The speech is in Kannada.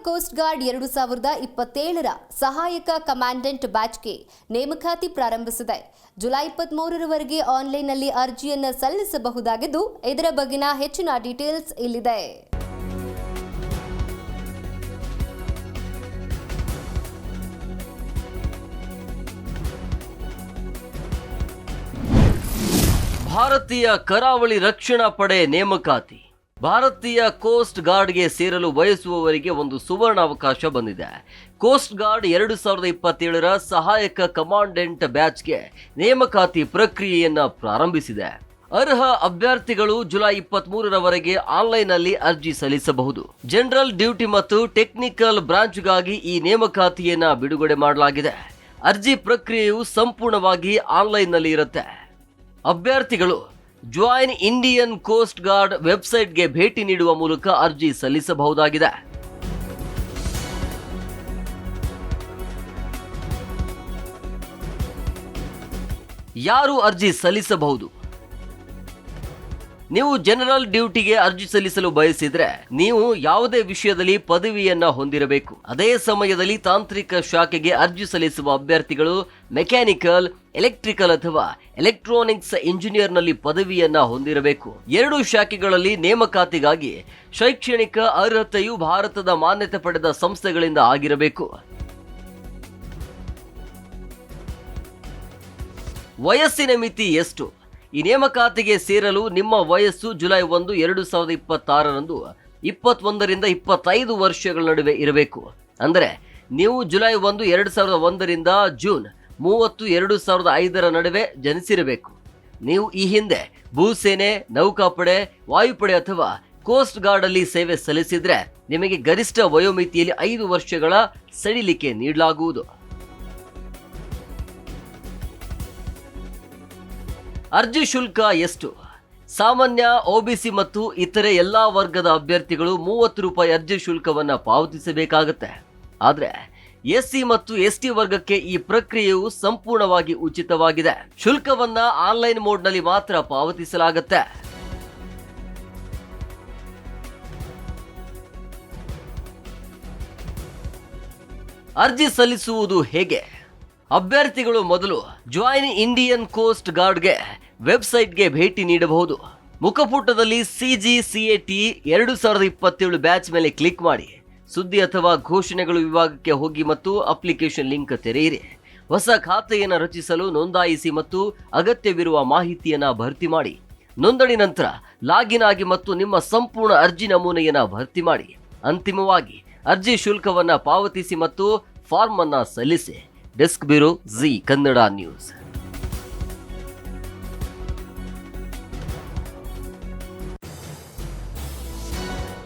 ಕೋಸ್ಟ್ ಗಾರ್ಡ್ 2027ರ ಸಹಾಯಕ ಕಮಾಂಡೆಂಟ್ ಬ್ಯಾಚ್ಗೆ ನೇಮಕಾತಿ ಪ್ರಾರಂಭಿಸಿದೆ. ಜುಲೈ 23ರವರೆಗೆ ಆನ್ಲೈನ್ನಲ್ಲಿ ಅರ್ಜಿಯನ್ನು ಸಲ್ಲಿಸಬಹುದಾಗಿದ್ದು, ಇದರ ಬಗ್ಗೆನ ಹೆಚ್ಚಿನ ಡೀಟೇಲ್ಸ್ ಇಲ್ಲಿದೆ. ಭಾರತೀಯ ಕರಾವಳಿ ರಕ್ಷಣಾ ಪಡೆ ನೇಮಕಾತಿ. ಭಾರತೀಯ ಕೋಸ್ಟ್ ಗಾರ್ಡ್ಗೆ ಸೇರಲು ಬಯಸುವವರಿಗೆ ಒಂದು ಸುವರ್ಣ ಅವಕಾಶ ಬಂದಿದೆ. ಕೋಸ್ಟ್ ಗಾರ್ಡ್ 2027ರ ಸಹಾಯಕ ಕಮಾಂಡೆಂಟ್ ಬ್ಯಾಚ್ಗೆ ನೇಮಕಾತಿ ಪ್ರಕ್ರಿಯೆಯನ್ನು ಪ್ರಾರಂಭಿಸಿದೆ. ಅರ್ಹ ಅಭ್ಯರ್ಥಿಗಳು ಜುಲೈ 23ರವರೆಗೆ ಆನ್ಲೈನ್ನಲ್ಲಿ ಅರ್ಜಿ ಸಲ್ಲಿಸಬಹುದು. ಜನರಲ್ ಡ್ಯೂಟಿ ಮತ್ತು ಟೆಕ್ನಿಕಲ್ ಬ್ರಾಂಚ್ಗಾಗಿ ಈ ನೇಮಕಾತಿಯನ್ನ ಬಿಡುಗಡೆ ಮಾಡಲಾಗಿದೆ. ಅರ್ಜಿ ಪ್ರಕ್ರಿಯೆಯು ಸಂಪೂರ್ಣವಾಗಿ ಆನ್ಲೈನ್ನಲ್ಲಿ ಇರುತ್ತೆ. ಅಭ್ಯರ್ಥಿಗಳು ಜಾಯಿನ್ ಇಂಡಿಯನ್ ಕೋಸ್ಟ್ ಗಾರ್ಡ್ ವೆಬ್ಸೈಟ್ಗೆ ಭೇಟಿ ನೀಡುವ ಮೂಲಕ ಅರ್ಜಿ ಸಲ್ಲಿಸಬಹುದಾಗಿದೆ. ಯಾರು ಅರ್ಜಿ ಸಲ್ಲಿಸಬಹುದು? ನೀವು ಜನರಲ್ ಡ್ಯೂಟಿಗೆ ಅರ್ಜಿ ಸಲ್ಲಿಸಲು ಬಯಸಿದ್ರೆ ನೀವು ಯಾವುದೇ ವಿಷಯದಲ್ಲಿ ಪದವಿಯನ್ನ ಹೊಂದಿರಬೇಕು. ಅದೇ ಸಮಯದಲ್ಲಿ ತಾಂತ್ರಿಕ ಶಾಖೆಗೆ ಅರ್ಜಿ ಸಲ್ಲಿಸುವ ಅಭ್ಯರ್ಥಿಗಳು ಮೆಕ್ಯಾನಿಕಲ್, ಎಲೆಕ್ಟ್ರಿಕಲ್ ಅಥವಾ ಎಲೆಕ್ಟ್ರಾನಿಕ್ಸ್ ಇಂಜಿನಿಯರ್ನಲ್ಲಿ ಪದವಿಯನ್ನ ಹೊಂದಿರಬೇಕು. ಎರಡೂ ಶಾಖೆಗಳಲ್ಲಿ ನೇಮಕಾತಿಗಾಗಿ ಶೈಕ್ಷಣಿಕ ಅರ್ಹತೆಯು ಭಾರತದ ಮಾನ್ಯತೆ ಪಡೆದ ಸಂಸ್ಥೆಗಳಿಂದ ಆಗಿರಬೇಕು. ವಯಸ್ಸಿನ ಮಿತಿ ಎಷ್ಟು? ಈ ನೇಮಕಾತಿಗೆ ಸೇರಲು ನಿಮ್ಮ ವಯಸ್ಸು ಜುಲೈ 1, 2026ರಂದು 21ರಿಂದ 25 ವರ್ಷಗಳ ನಡುವೆ ಇರಬೇಕು. ಅಂದರೆ ನೀವು ಜುಲೈ 1, 2001ರಿಂದ ಜೂನ್ 30, 2005ರ ನಡುವೆ ಜನಿಸಿರಬೇಕು. ನೀವು ಈ ಹಿಂದೆ ಭೂಸೇನೆ, ನೌಕಾಪಡೆ, ವಾಯುಪಡೆ ಅಥವಾ ಕೋಸ್ಟ್ ಗಾರ್ಡ್ ಅಲ್ಲಿ ಸೇವೆ ಸಲ್ಲಿಸಿದ್ರೆ ನಿಮಗೆ ಗರಿಷ್ಠ ವಯೋಮಿತಿಯಲ್ಲಿ 5 ವರ್ಷಗಳ ಸಡಿಲಿಕೆ ನೀಡಲಾಗುವುದು. ಅರ್ಜಿ ಶುಲ್ಕ ಎಷ್ಟು? ಸಾಮಾನ್ಯ, ಒಬಿಸಿ ಮತ್ತು ಇತರೆ ಎಲ್ಲಾ ವರ್ಗದ ಅಭ್ಯರ್ಥಿಗಳು 30 ರೂಪಾಯಿ ಅರ್ಜಿ ಶುಲ್ಕವನ್ನು ಪಾವತಿಸಬೇಕಾಗುತ್ತೆ. ಆದರೆ ಎಸ್ಸಿ ಮತ್ತು ಎಸ್ಟಿ ವರ್ಗಕ್ಕೆ ಈ ಪ್ರಕ್ರಿಯೆಯು ಸಂಪೂರ್ಣವಾಗಿ ಉಚಿತವಾಗಿದೆ. ಶುಲ್ಕವನ್ನ ಆನ್ಲೈನ್ ಮೋಡ್ನಲ್ಲಿ ಮಾತ್ರ ಪಾವತಿಸಲಾಗುತ್ತೆ. ಅರ್ಜಿ ಸಲ್ಲಿಸುವುದು ಹೇಗೆ? ಅಭ್ಯರ್ಥಿಗಳು ಮೊದಲು ಜಾಯಿನ್ ಇಂಡಿಯನ್ ಕೋಸ್ಟ್ ಗಾರ್ಡ್ಗೆ ವೆಬ್ಸೈಟ್ಗೆ ಭೇಟಿ ನೀಡಬಹುದು. ಮುಖಪುಟದಲ್ಲಿ CGCAT 2027 ಬ್ಯಾಚ್ ಮೇಲೆ ಕ್ಲಿಕ್ ಮಾಡಿ. ಸುದ್ದಿ ಅಥವಾ ಘೋಷಣೆಗಳು ವಿಭಾಗಕ್ಕೆ ಹೋಗಿ ಮತ್ತು ಅಪ್ಲಿಕೇಶನ್ ಲಿಂಕ್ ತೆರೆಯಿರಿ. ಹೊಸ ಖಾತೆಯನ್ನು ರಚಿಸಲು ನೋಂದಾಯಿಸಿ ಮತ್ತು ಅಗತ್ಯವಿರುವ ಮಾಹಿತಿಯನ್ನು ಭರ್ತಿ ಮಾಡಿ. ನೋಂದಣಿ ನಂತರ ಲಾಗಿನ್ ಆಗಿ ಮತ್ತು ನಿಮ್ಮ ಸಂಪೂರ್ಣ ಅರ್ಜಿ ನಮೂನೆಯನ್ನು ಭರ್ತಿ ಮಾಡಿ. ಅಂತಿಮವಾಗಿ ಅರ್ಜಿ ಶುಲ್ಕವನ್ನು ಪಾವತಿಸಿ ಮತ್ತು ಫಾರ್ಮ್ ಅನ್ನು ಸಲ್ಲಿಸಿ. Desk bureau, G Kannada news.